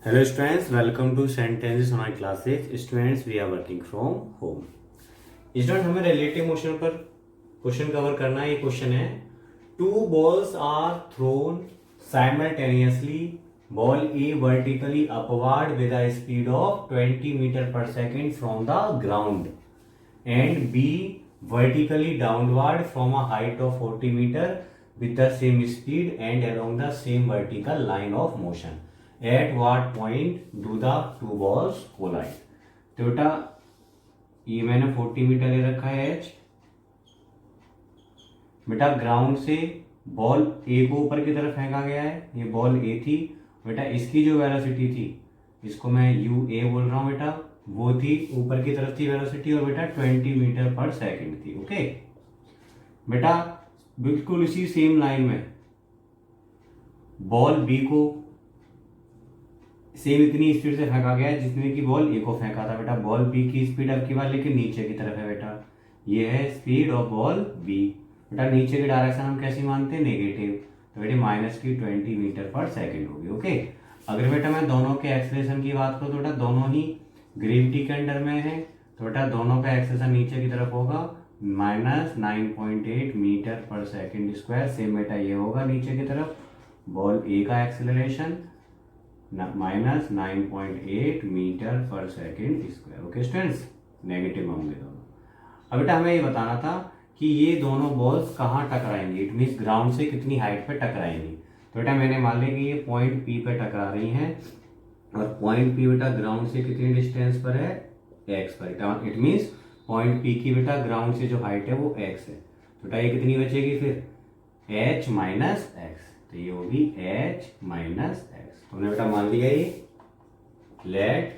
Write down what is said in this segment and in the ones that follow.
Hello students, welcome to Sentences on my classes. Students, we are working from home. Student हमें relative motion पर question cover करना है। ये question है, two balls are thrown simultaneously, ball A vertically upward with a speed of 20 metre per second from the ground and B vertically downward from a height of 40 meter with the same speed and along the same vertical line of motion. At what point do the two balls collide? तो बेटा ये मैंने 40 metre ले रखा है H. बेटा ground से ball ए को ऊपर की तरफ फेंका गया है, ये बॉल ए थी। बेटा इसकी जो वेलोसिटी थी, इसको मैं यू ए बोल रहा हूँ बेटा, वो थी ऊपर की तरफ थी वेलोसिटी, और बेटा 20 मीटर पर सेकंड थी। ओके बेटा बिल्कुल इसी सेम लाइन में बॉल बी को सेम इतनी स्पीड से फेंका गया है जितने की बॉल ए को फेंका था। बेटा बॉल बी की स्पीड अब की बार लेकिन नीचे की तरफ है बेटा, ये है स्पीड ऑफ बॉल बी। बेटा नीचे की डायरेक्शन हम कैसी मानते हैं, नेगेटिव, तो बेटे माइनस की 20 मीटर पर सेकंड होगी। ओके अगर बेटा मैं दोनों के एक्सेलरेशन की बात करूँ तो बेटा दोनों ही ग्रेविटी के अंडर में है, तो बेटा दोनों का एक्सेलरेशन नीचे की तरफ होगा माइनस 9.8 मीटर पर सेकंड स्क्वायर। सेम बेटा ये होगा नीचे की तरफ बॉल ए का एक्सेलरेशन माइनस 9.8 मीटर पर second square. Okay students, negative होंगे दोनों। अब बेटा हमें ये बताना था कि ये दोनों बॉल्स कहाँ टकराएंगी, इट मीन्स ग्राउंड से कितनी हाइट पे टकराएंगी। तो बेटा मैंने मान लिया कि ये पॉइंट पी पे टकरा रही हैं, और पॉइंट पी बेटा ग्राउंड से कितनी डिस्टेंस पर है, एक्स पर। इट मीन्स पॉइंट पी की बेटा ग्राउंड से जो हाइट है वो एक्स है, तो बेटा ये कितनी बचेगी फिर, एच माइनस एक्स, तो ये होगी एच माइनस एक्स। हमने बेटा मान लिया ये, let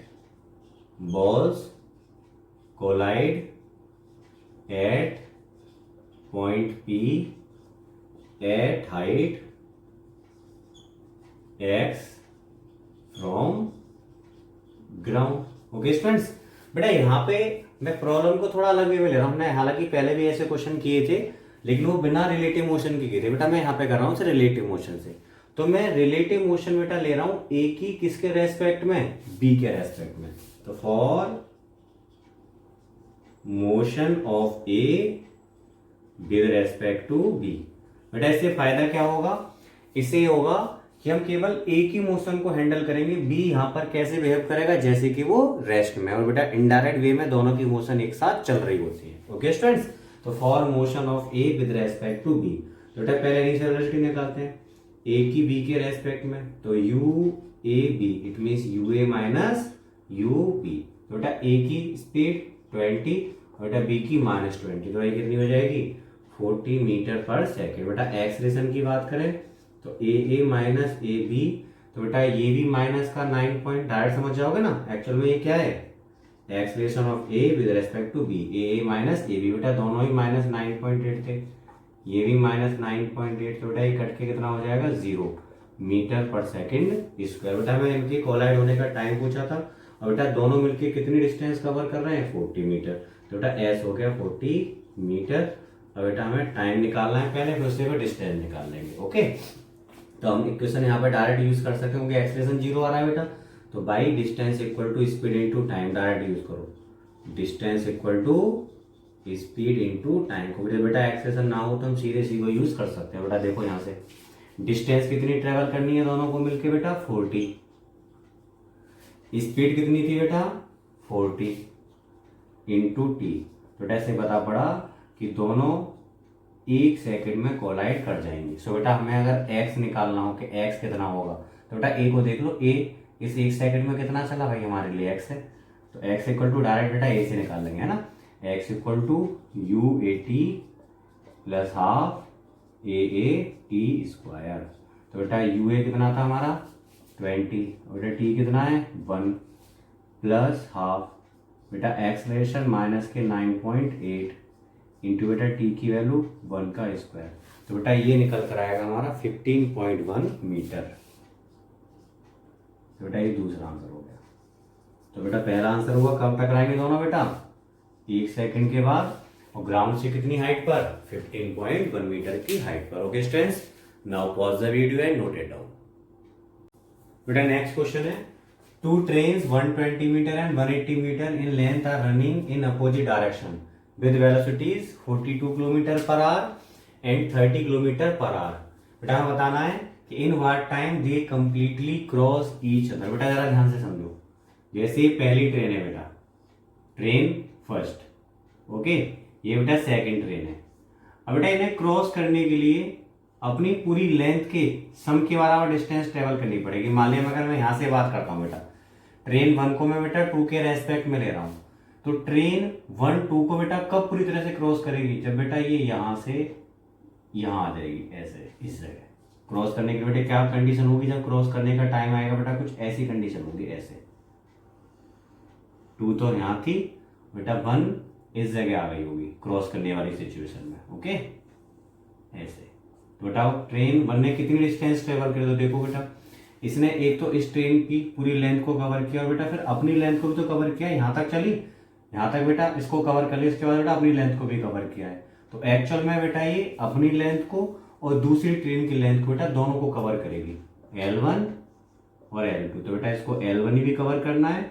balls collide at point P at height x from ground. Okay students, बेटा यहाँ पे मैं प्रॉब्लम को थोड़ा अलग वे में ले रहा हूँ। हमने हालांकि पहले भी ऐसे क्वेश्चन किए थे लेकिन वो बिना रिलेटिव मोशन के किए थे। बेटा मैं यहाँ पे कर रहा हूँ रिलेटिव मोशन से, तो मैं रिलेटिव मोशन बेटा ले रहा हूँ ए की किसके रेस्पेक्ट में, बी के रेस्पेक्ट में। तो for motion of A with respect to B, बेटा इससे फायदा क्या होगा, इससे होगा कि हम केवल ए की मोशन को हैंडल करेंगे, बी यहां पर कैसे बिहेव करेगा जैसे कि वो रेस्ट में, और बेटा इनडायरेक्ट वे में दोनों की मोशन एक साथ चल रही होती है। ओके स्टूडेंट्स, तो for motion of A with respect to B, तो बेटा पहले इनिशियल वेलोसिटी निकालते हैं ए की बी के रेस्पेक्ट में, तो u A B, it means u A minus u B. तो बेटा ए की स्पीड 20 और बेटा बी की माइनस 20, तो ये कितनी हो जाएगी 40 मीटर पर सेकेंड। बेटा एक्सलेशन की बात करें तो ए माइनस ए बी, तो बेटा ये भी माइनस का 9 पॉइंट डायरेक्ट समझ जाओगे ना, एक्चुअल में ये क्या है, acceleration of A with respect to B, A minus A B. बेटा दोनों ही माइनस 9.8 थे, ये भी माइनस 9.8, तो बेटा ये कट के कितना हो जाएगा 0 मीटर पर सेकेंड स्क्वायर। बेटा मैं इनकी कोलाइड होने का टाइम पूछा था, और बेटा दोनों मिलके कितनी डिस्टेंस कवर कर रहे हैं 40 मीटर, तो बेटा एस हो गया 40 मीटर। अब बेटा हमें टाइम निकालना है पहले, फिर उससे भी डिस्टेंस निकाल लेंगे। ओके तो हम इक्वेशन यहाँ पे डायरेक्ट यूज कर सकते हैं क्योंकि एक्सलेशन 0 आ रहा है बेटा, तो by distance equal to speed into time direct use करो, distance equal to speed into time. को बेटा एक्सलेशन ना हो तो हम सीधे सीधे यूज कर सकते हैं। बेटा देखो यहाँ से डिस्टेंस कितनी ट्रेवल करनी है दोनों को मिलके बेटा 40, स्पीड कितनी थी बेटा 40 इंटू टी, तो बेटा ऐसे पता पड़ा कि दोनों 1 सेकंड में कोलाइड कर जाएंगे। सो बेटा हमें अगर x निकालना हो कि x कितना होगा, तो बेटा a को देख लो, a इस 1 सेकंड में कितना चला भाई, हमारे लिए x है, तो x इक्वल टू डायरेक्ट बेटा a से निकाल लेंगे, है ना, x equal to u A T plus half A A T square. तो बेटा यू ए कितना था हमारा 20, और बेटा t कितना है 1 प्लस हाफ बेटा एक्सलेशन माइनस के 9.8 इंटू बेटा टी की वैल्यू 1 का स्क्वायर, तो बेटा ये निकल कर आएगा हमारा 15.1 मीटर। तो बेटा ये दूसरा आंसर हो गया। तो बेटा पहला आंसर हुआ कब टकराएंगे दोनों बेटा 1 सेकंड के बाद, और ग्राउंड से कितनी हाइट पर 15.1 मीटर की हाइट पर। Okay students, now pause the video and note it down. बेटा नेक्स्ट क्वेश्चन है, two trains 120 metre and 180 metre in length are running in opposite direction with velocities 42 kilometre per hour and 30 kilometre per hour. बेटा हमें बताना है कि in what time they completely cross each other. बेटा जरा ध्यान से समझो, जैसे पहली ट्रेन है बेटा, ट्रेन फर्स्ट, ओके, ये बेटा सेकंड ट्रेन है। अब बेटा इन्हें क्रॉस करने के लिए अपनी पूरी लेंथ के सम के बराबर डिस्टेंस ट्रेवल करनी पड़ेगी। मान लिया अगर मैं यहां से बात करता हूं बेटा, ट्रेन 1 को मैं बेटा 2 के रेस्पेक्ट में ले रहा हूं, तो ट्रेन 1 2 को बेटा कब पूरी तरह से क्रॉस करेगी, जब बेटा ये यहां से यहां आ जाएगी, ऐसे इस जगह क्रॉस करने के बेटे क्या कंडीशन होगी, जब क्रॉस करने का टाइम आएगा बेटा कुछ ऐसी कंडीशन होगी, ऐसे 2 तो यहां थी बेटा, 1 इस जगह आ गई होगी क्रॉस करने वाली सिचुएशन में, ओके ऐसे। तो बताओ ट्रेन 1 ने कितनी डिस्टेंस ट्रेवल करी, तो देखो बेटा इसने एक तो इस ट्रेन की पूरी लेंथ को कवर किया और बेटा फिर अपनी लेंथ को भी तो कवर किया, यहां तक चली, यहां तक बेटा इसको कवर कर लिया, इसके बाद बेटा अपनी लेंथ को भी कवर किया है। तो एक्चुअल में बेटा ये अपनी लेंथ को और दूसरी ट्रेन की लेंथ को बेटा दोनों को कवर करेगी, L1 और L2। तो बेटा इसको L1 भी कवर करना है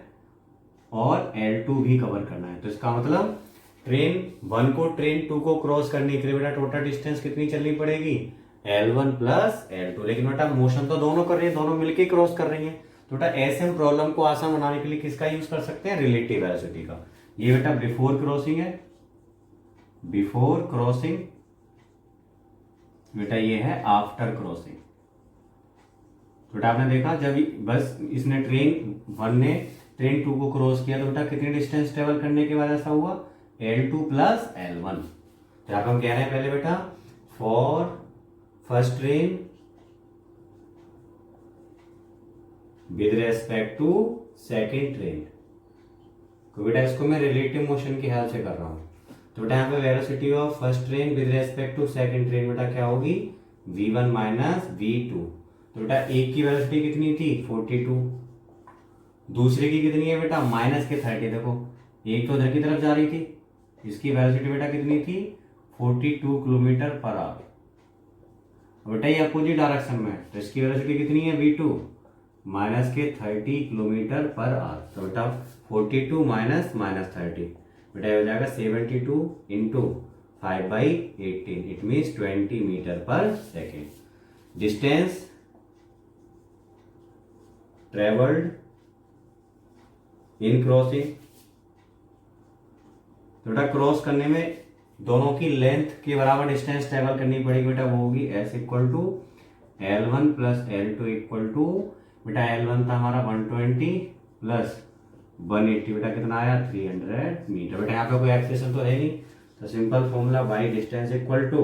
और L2 भी कवर करना है। तो इसका मतलब ट्रेन 1 को ट्रेन 2 को क्रॉस करने के लिए बेटा टोटल डिस्टेंस कितनी चलनी पड़ेगी, L1 प्लस L2। लेकिन बेटा मोशन तो दोनों कर रही है, दोनों मिलकर क्रॉस कर रही है। तो बेटा ऐसे हम प्रॉब्लम को आसान बनाने के लिए किसका यूज कर सकते हैं, रिलेटिव वेलोसिटी का। ये बेटा बिफोर क्रॉसिंग है, बिफोर क्रॉसिंग, बेटा ये है आफ्टर क्रॉसिंग। तो बेटा आपने देखा जब बस इसने ट्रेन 1 ने ट्रेन 2 को क्रॉस किया, तो बेटा कितनी डिस्टेंस ट्रेवल करने के बाद ऐसा हुआ, L2 प्लस L1। तो यहां पर हम कह रहे हैं पहले बेटा for first train with respect to second train, तो बेटा इसको मैं रिलेटिव मोशन के ख्याल से कर रहा हूं। तो बेटा यहाँ पे velocity of first train with respect to second train बेटा क्या होगी, v1 माइनस v2। तो बेटा एक की वेलोसिटी कितनी थी 42, दूसरे की कितनी है बेटा माइनस के 30। देखो एक तो उधर की तरफ जा रही थी, इसकी वेलोसिटी बेटा कितनी थी 42 किलोमीटर पर आवर। बेटा ये अपोजिट डायरेक्शन में है, तो इसकी वेलोसिटी कितनी है v2 माइनस के 30 किलोमीटर पर आवर। तो बेटा 42 माइनस माइनस 30 बेटा हो जाएगा 72 into 5/18, it means 20 metre per second. Distance travelled in crossing, तो बेटा क्रॉस करने में दोनों की लेंथ के बराबर डिस्टेंस ट्रेवल करनी पड़ेगी बेटा, वो होगी S equal to L1 plus L2 equal to बेटा L1 था हमारा 120 प्लस 180 बेटा कितना आया 300 मीटर। बेटा यहाँ पे कोई एक्सप्रेशन तो है नहीं, तो simple formula by distance equal to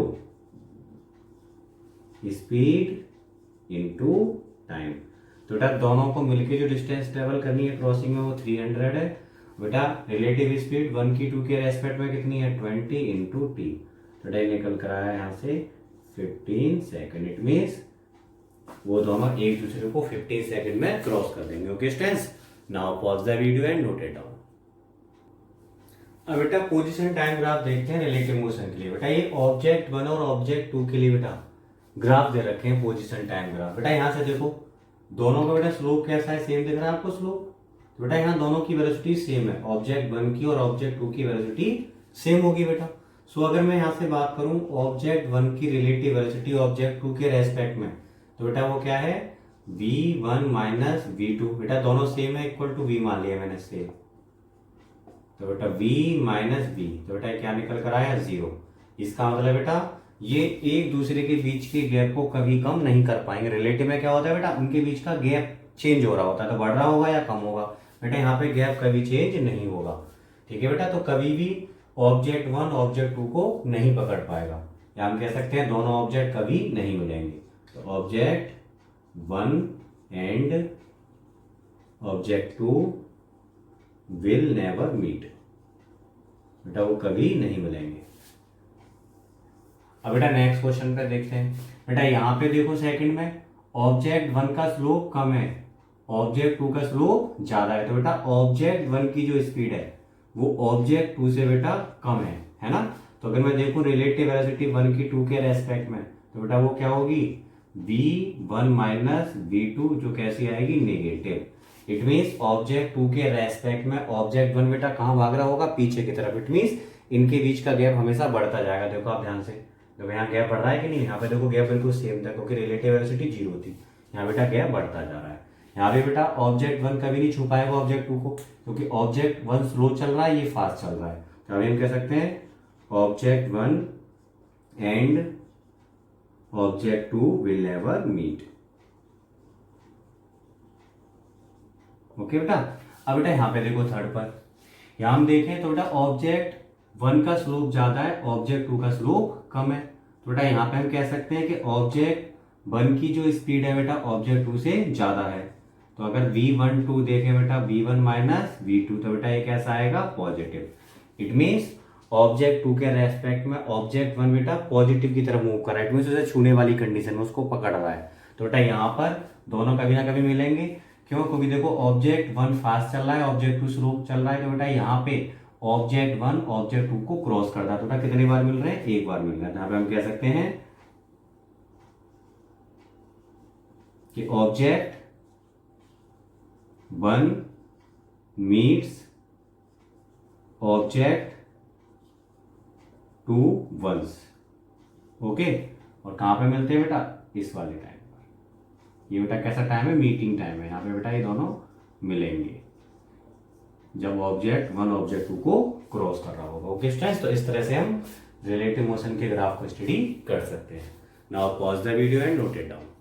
speed into time. तो बेटा दोनों को मिलके जो डिस्टेंस ट्रेवल करनी है क्रॉसिंग में वो 300 है। बेटा रिलेटिव स्पीड 1 की 2 के रेस्पेक्ट में कितनी है 20 इंटू टी। तो बेटा निकल कर आया यहाँ से 15 सेकेंड। इट मीन्स वो दोनों एक दूसरे को 15 सेकेंड में क्रॉस कर देंगे। Okay students, now pause the video and note it down. अब बेटा पोजीशन टाइम ग्राफ देखते हैं रिलेटिव मोशन के लिए। बेटा ये ऑब्जेक्ट 1 और ऑब्जेक्ट 2 के लिए बेटा ग्राफ दे रखे हैं पोजीशन टाइम ग्राफ। बेटा यहाँ से देखो दोनों का बेटा स्लोप कैसा है, सेम दिख रहा है आपको स्लोप। तो बेटा यहाँ दोनों की वेलोसिटी सेम है, ऑब्जेक्ट 1 की और ऑब्जेक्ट 2 की वेलोसिटी सेम होगी बेटा। सो अगर मैं यहाँ से बात करूं ऑब्जेक्ट 1 की रिलेटिव वेलोसिटी ऑब्जेक्ट 2 के रेस्पेक्ट में, तो बेटा वो क्या है v1 माइनस v2। बेटा दोनों सेम है, इक्वल टू v मान लिया मैंने सेम। तो बेटा v माइनस v, तो बेटा क्या निकल कर आया 0। इसका मतलब बेटा ये एक दूसरे के बीच के गैप को कभी कम नहीं कर पाएंगे। रिलेटिव में क्या होता है बेटा उनके बीच का गैप चेंज हो रहा होता है, तो बढ़ रहा होगा या कम होगा। बेटा यहाँ पे गैप कभी चेंज नहीं होगा, ठीक है बेटा। तो कभी भी ऑब्जेक्ट 1 ऑब्जेक्ट 2 को नहीं पकड़ पाएगा, या हम कह सकते हैं दोनों ऑब्जेक्ट कभी नहीं मिलेंगे। तो object 1 and object 2 will never meet, बेटा वो कभी नहीं मिलेंगे। अब बेटा नेक्स्ट क्वेश्चन पे देखते हैं। बेटा यहाँ पे देखो सेकंड में ऑब्जेक्ट 1 का स्लोप कम है, ऑब्जेक्ट 2 का स्लोप ज्यादा है। तो बेटा ऑब्जेक्ट 1 की जो स्पीड है वो ऑब्जेक्ट 2 से बेटा कम है ना। तो अगर मैं देखूं रिलेटिव वेलोसिटी 1 की 2 के रेस्पेक्ट में, तो बेटा वो क्या होगी v1 माइनस v2, जो कैसी आएगी नेगेटिव। इट मीन्स ऑब्जेक्ट 2 के रेस्पेक्ट में ऑब्जेक्ट 1 बेटा कहाँ भाग रहा होगा, पीछे की तरफ। इट मीन्स इनके बीच का गैप हमेशा बढ़ता जाएगा। देखो आप ध्यान से, देखो यहाँ गैप बढ़ रहा है कि नहीं, यहाँ पे देखो गैप बिल्कुल सेम था क्योंकि रिलेटिव वेलोसिटी 0 थी। यहाँ बेटा गैप बढ़ता जा रहा है। यहाँ पे बेटा ऑब्जेक्ट 1 कभी नहीं छू पाएगा ऑब्जेक्ट 2 को, क्योंकि ऑब्जेक्ट 1 स्लो चल रहा है, ये फास्ट चल रहा है। तो अभी हम कह सकते हैं object 1 and object 2 will never meet. Okay बेटा। अब बेटा यहाँ पे देखो थर्ड पर, यहाँ हम देखें तो बेटा ऑब्जेक्ट 1 का स्लोप ज्यादा है, ऑब्जेक्ट 2 का स्लोप कम है। तो बेटा यहाँ पे हम कह सकते हैं कि ऑब्जेक्ट 1 की जो स्पीड है बेटा ऑब्जेक्ट 2 से ज्यादा है। तो अगर V12 देखें बेटा V1 माइनस V2, तो बेटा ये कैसा आएगा, पॉजिटिव। इट मीन्स ऑब्जेक्ट 2 के रेस्पेक्ट में ऑब्जेक्ट 1 बेटा पॉजिटिव की तरफ मूव कर रहा है। इट मीन्स उसे छूने वाली कंडीशन में उसको पकड़ रहा है। तो बेटा यहाँ पर दोनों कभी ना कभी मिलेंगे। क्यों? क्योंकि देखो ऑब्जेक्ट 1 फास्ट चल रहा है, ऑब्जेक्ट 2 स्लो चल रहा है। तो बेटा यहाँ पे ऑब्जेक्ट 1 ऑब्जेक्ट 2 को क्रॉस करता है। तो बेटा कितनी बार मिल रहे हैं, एक बार मिल रहा है। यहाँ पे हम कह सकते हैं कि object 1 meets object 2 once. Okay. और कहां पे मिलते हैं बेटा, इस वाले टाइम पर। ये बेटा कैसा टाइम है, मीटिंग टाइम है। यहाँ पे बेटा ये दोनों मिलेंगे जब ऑब्जेक्ट 1 ऑब्जेक्ट 2 को क्रॉस कर रहा होगा। ओके स्टूडेंट्स, तो इस तरह से हम रिलेटिव मोशन के ग्राफ को स्टडी कर सकते हैं। Now pause the video and note it down.